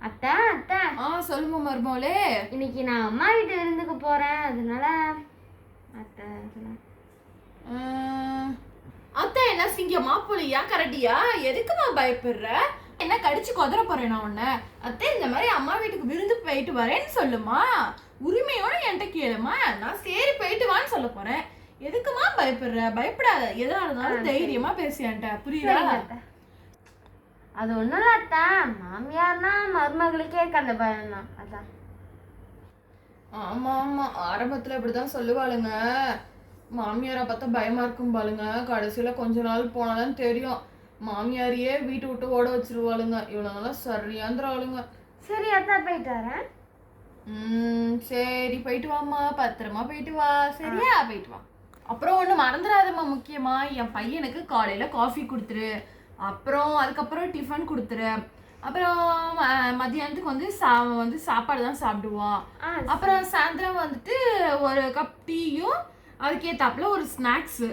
அத்தை அத்தை சொல்லுமா மருமகளே. இன்னைக்கு நான் அம்மா வீட்டு விருந்துக்கு போறேன், அதனால அத்தை அத்தை என்ன சிங்கமா புலியா கரடியா? எதுக்குமா பயப்படுற? என்ன கடிச்சு கொதற போறேன் நான் உன்ன? அத்தை இந்த மாதிரி அம்மா வீட்டுக்கு விருந்து போயிட்டு வரேன்னு சொல்லுமா, உரிமையோட என்கிட்ட கேளுமா. நான் சரி போயிட்டு வான்னு சொல்ல போறேன். எதுக்குமா பயப்படுற? பயப்படாத, எதா இருந்தாலும் தைரியமா பேசியான்ட்ட, புரியுதா? அது ஒண்ணும் இல்ல அத்தா, மாமியார்னா மருமகளுக்கே அந்த பயம் தான், அதான். ஆமா ஆமா, ஆரம்பத்துல இப்படிதான் சொல்லுவாளுங்க, மாமியாரை பார்த்தா பயமா இருக்கும் பாளுங்க. கடைசியில கொஞ்ச நாள் போனாதான் தெரியும், மாமியாரையே வீட்டு விட்டு ஓட வச்சிருவாளுங்க. இவளுங்கெல்லாம் சரியாந்துறாளுங்க. சரி அத்தா, போயிட்டு வரேன். சரி போயிட்டு வாமா, பத்திரமா போயிட்டு வா, சரியா? போயிட்டு வா. அப்புறம் ஒண்ணு மறந்துடாதம்மா, முக்கியமா என் பையனுக்கு காலையில காஃபி கொடுத்துரு, அப்புறம் அதுக்கப்புறம் டிஃபன் கொடுத்துரு, அப்புறம் மதியானத்துக்கு வந்து சாப்பாடு தான் சாப்பிடுவான். அப்புறம் சாயந்தரம் வந்துட்டு ஒரு கப் டீயும் அதுக்கேத்தாப்புல ஒரு ஸ்நாக்ஸு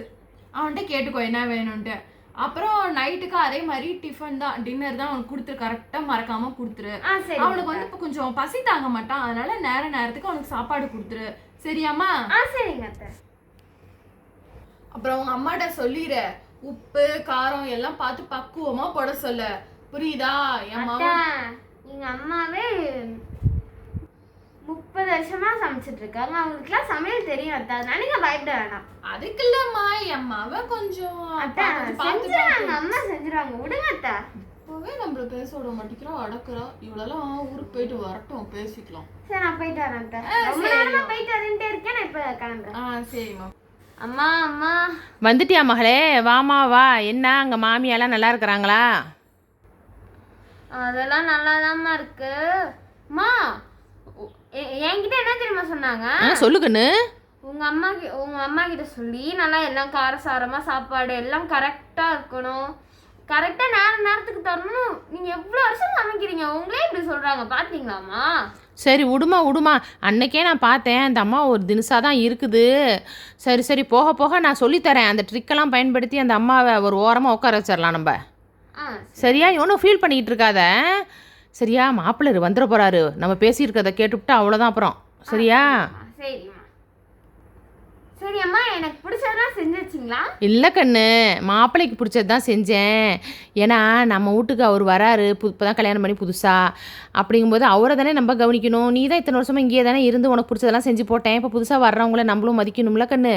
அவன்கிட்ட கேட்டுக்கோ என்ன வேணும்ன்ட்டு. அப்புறம் நைட்டுக்கு அதே மாதிரி டிஃபன் தான், டின்னர் தான் அவனுக்கு கொடுத்துரு, கரெக்டாக மறக்காம கொடுத்துரு. அவனுக்கு வந்து இப்போ கொஞ்சம் பசி தாங்க மாட்டான், அதனால நேரத்துக்கு அவனுக்கு சாப்பாடு கொடுத்துரு, சரியாம்மா? சரிங்க அத்தை. அப்புறம் உங்க அம்மாட்ட சொல்லிடு, உப்பு காரம் எல்லாம் பார்த்து பக்குவமா போட சொல்ல, புரியுதா? எங்க அம்மாவே 30 வருஷமா சமைச்சிட்டு இருக்காங்க, அவங்களுக்குலாம் சமையல் தெரியும் அத்தா, நீங்க பயப்பட வேண்டாம். அதுக்கு இல்லம்மா, என் மவ கொஞ்சம் செஞ்சுறாங்க, அம்மா செஞ்சுறாங்க, விடுங்க அத்தா. இப்பவே நம்மள பேச விட மாட்டேங்கிறோம், அடக்குறா. இவ்வளெல்லாம் ஊருக்கு போயிட்டு வரட்டும், பேசிக்கலாம். சரி நான் போயிட்டு வரேன் அத்தா, ரொம்ப நேரமா போயிட்டு வரேன்ட்டே இருக்கேன், நான் இப்ப கிளம்புறேன். சரிம்மா. அம்மா அம்மா வந்துட்டியா மகளே? வாமா வா. என்ன அங்கே மாமியாலாம் நல்லா இருக்கிறாங்களா? அதெல்லாம் நல்லாதாம்மா இருக்கு. அம்மா என்கிட்ட என்ன தெரியுமா சொன்னாங்க? சொல்லுங்கன்னு. உங்க அம்மா கிட்ட சொல்லி நல்லா எல்லாம் காரசாரமா சாப்பாடு எல்லாம் கரெக்டா இருக்கணும், கரெக்டா நேரத்துக்கு தரணும். நீங்க எவ்வளவு வருஷம் சமைக்கிறீங்க, உங்களே இப்படி சொல்றாங்க, பாத்தீங்களாம்மா? சரி விடுமா, அன்னைக்கே நான் பார்த்தேன், அந்த அம்மா ஒரு தினசாக தான் இருக்குது. சரி போக போக நான் சொல்லித்தரேன், அந்த ட்ரிக்கெல்லாம் பயன்படுத்தி அந்த அம்மாவை ஒரு ஓரமாக உட்கார வச்சிடலாம் நம்ம, சரியா? ஒன்றும் ஃபீல் பண்ணிக்கிட்டு இருக்காத, சரியா? மாப்பிள்ளை வந்துட போகிறாரு, நம்ம பேசியிருக்கிறத கேட்டுவிட்டா அவ்வளோதான் அப்புறம், சரியா? சரிம்மா. சரி அம்மா, எனக்கு பிடிச்சதெல்லாம் செஞ்சிருச்சிங்களா? இல்லை கண்ணு, மாப்பிள்ளைக்கு பிடிச்சது தான் செஞ்சேன். ஏன்னா நம்ம வீட்டுக்கு அவர் வராரு, இப்போ தான் கல்யாணம் பண்ணி புதுசாக, அப்படிங்கும்போது அவரை தானே நம்ம கவனிக்கணும். நீ தான் இத்தனை வருஷமாக இங்கேயே தானே இருந்து உனக்கு பிடிச்சதெல்லாம் செஞ்சு போட்டேன், இப்போ புதுசாக வர்றவங்கள நம்மளும் மதிக்கணும்ல கண்ணு,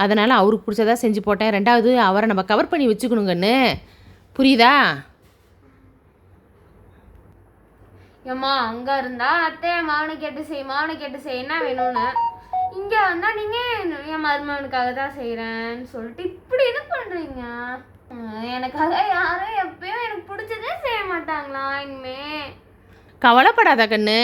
அதனால் அவருக்கு பிடிச்சதா செஞ்சு போட்டேன். ரெண்டாவது அவரை நம்ம கவர் பண்ணி வச்சுக்கணும் கண்ணு, புரியுதா? ஏம்மா அங்கே இருந்தா அத்தை மாவனை கேட்டு செய் என்ன வேணும்னு, இங்கே வந்தால் நீங்கள் என் மருமகனுக்காக தான் செய்கிறேன்னு சொல்லிட்டு இப்படி இது பண்ணுறீங்க. எனக்காக யாரும் எப்பயும் எனக்கு பிடிச்சதே செய்ய மாட்டாங்களா? இனிமே கவலைப்படாத கண்ணு,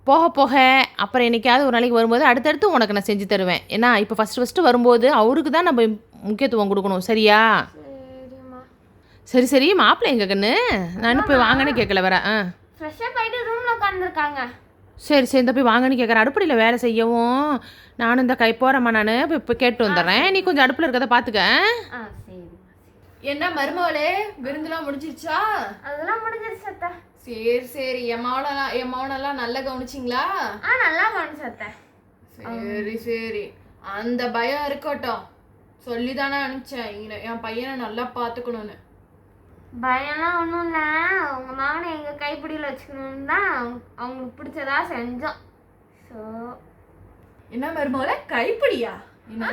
போக அப்புறம் என்னைக்காவது ஒரு நாளைக்கு வரும்போது அடுத்தடுத்து உனக்கு நான் செஞ்சு தருவேன். ஏன்னா இப்போ ஃபஸ்ட்டு வரும்போது அவருக்கு தான் நம்ம முக்கியத்துவம் கொடுக்கணும், சரியா? சரி மாப்பிள்ளை எங்க கண்ணு? நான் இப்போ வாங்கன்னு கேட்கல, வரேன். ஃப்ரெஷ்ஷாக போயிட்டு ரூமில் உட்காந்துருக்காங்க. சரி இந்த போய் வாங்கன்னு கேட்குறேன். அடுப்படியில் வேலை செய்யவும் நானும் இந்த போகிறேம்மா, நான் இப்போ கேட்டு வந்துடுறேன், நீ கொஞ்சம் அடுப்பில் இருக்கிறத பார்த்துக்க. என்ன மருமகளே, விருந்துலாம் முடிஞ்சிருச்சா? அதெல்லாம் முடிஞ்சிருச்சு அத்தை. சரி என் மவனெல்லாம் நல்லா கவனிச்சிங்களா? நல்லா கவனிச்சு அத்தை. சரி அந்த பயம் இருக்கட்டும், சொல்லிதானே அனுப்பிச்சேன் என் பையனை நல்லா பார்த்துக்கணும்னு. பயம்லாம் ஒன்றும் இல்லை, அவங்க மாவனை எங்கள் கைப்பிடியில் வச்சுக்கணுன்னு தான் அவங்களுக்கு பிடிச்சதா செஞ்சோம். ஸோ என்ன மருமகளே, கைப்பிடியா? என்ன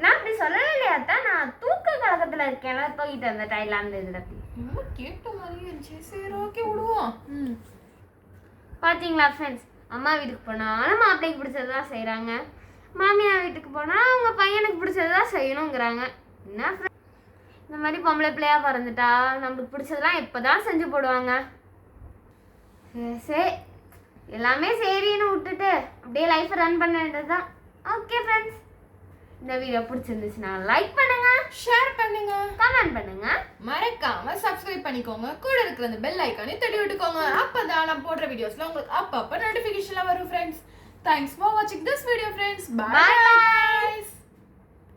நான் அப்படி சொல்லவே இல்லையா தான், நான் தூக்க கலக்கத்தில் இருக்கேன், தூக்கிட்டு வந்த டைல அந்த இதில் கேட்ட மாதிரி இருந்துச்சு. சரி ஓகே விடுவோம். பார்த்தீங்களா ஃப்ரெண்ட்ஸ், அம்மா வீட்டுக்கு போனாலும் மாப்பிள்ளைக்கு பிடிச்சதான் செய்கிறாங்க, மாமியார் வீட்டுக்கு போனால் அவங்க பையனுக்கு பிடிச்சதான் செய்யணுங்கிறாங்க. என்ன இந்த மாதிரி பொம்பளை பிள்ளையாக பிறந்துட்டா நம்மளுக்கு பிடிச்சதெல்லாம் இப்போ தான் செஞ்சு போடுவாங்க. சரி எல்லாமே சரின்னு விட்டுட்டு அப்படியே லைஃப்பை ரன் பண்ண வேண்டியது தான். ஓகே ஃப்ரெண்ட்ஸ், இந்த வீடியோ பிடிச்சிருந்துச்சுன்னா லைக் பண்ணுங்க, ஷேர் பண்ணுங்க, கமெண்ட் பண்ணுங்க, மறக்காம சப்ஸ்கிரைப் பண்ணிக்கோங்க, கூட இருக்கிற அந்த பெல் ஐக்கானை தட்டி விட்டுக்கோங்க. அப்பதான் நான் போடுற வீடியோஸ்ல உங்களுக்கு அப்பப்ப நோட்டிஃபிகேஷன்ல வரும் ஃப்ரெண்ட்ஸ். தேங்க்ஸ் ஃபார் வாட்சிங் திஸ் வீடியோ ஃப்ரெண்ட்ஸ். பை.